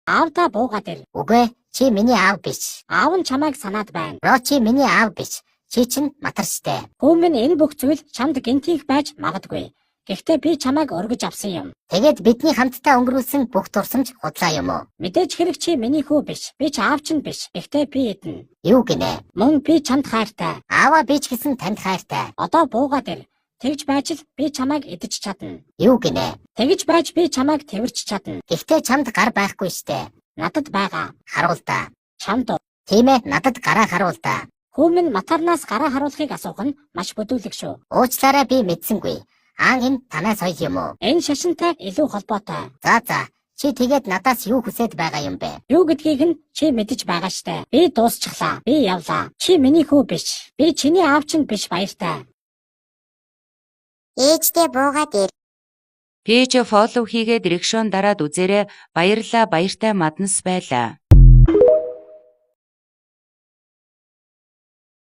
Аавдаа буугаад ир. Үгүй, чи миний аав биш. Аав нь чамайг санаад байна. Роо чи миний аав биш. Чи чинь матарчтай. Хүү минь энэ бүх зүйл чамд гинтих байж магадгүй. Гэхдээ би чамайг өргөж авсан юм. Тэгээд бидний хамтдаа өнгөрүүлсэн бүх дурсамж худлаа юм уу? Мэдээж хэрэг чи миний хүү биш. Би ч аав чинь биш. Гэхдээ би эдэн. Юу гинэ? Мөн би чамд хайртай. Ааваа би ч гэсэн танд хайртай. Одоо буугаад ир. Тэгж байж л би чамайг идэж чадна. Юу гинэ? Тэгж байж би чамайг тэрвэрч чадна. Гэхдээ чамд гар байхгүй штэ. Надад байгаа. Харуул та. Чамд. Тийм ээ, надад гараа харуул та. Хүү минь матарнаас гараа харуулахыг асуух нь маш бүдүүлэг шүү. Уучлаарай би мэдсэнгүй. Энэ танаас соёл юм уу? Энэ шашинтай илүү холбоотой. За. Чи тэгээд надаас юу хүсэж байгаа юм бэ? Юу гэдгийг нь чи мэдэж байгаа штэ. Би дуусчихлаа. Би явлаа. Чи миний хүү биш. Би чиний аав чинь биш баяртай. Ээждээ буугаад ир. Пэйж фоллоу хийгээд рекшон дараад үзээрэй. Баярлалаа, баяртай Маднас байлаа.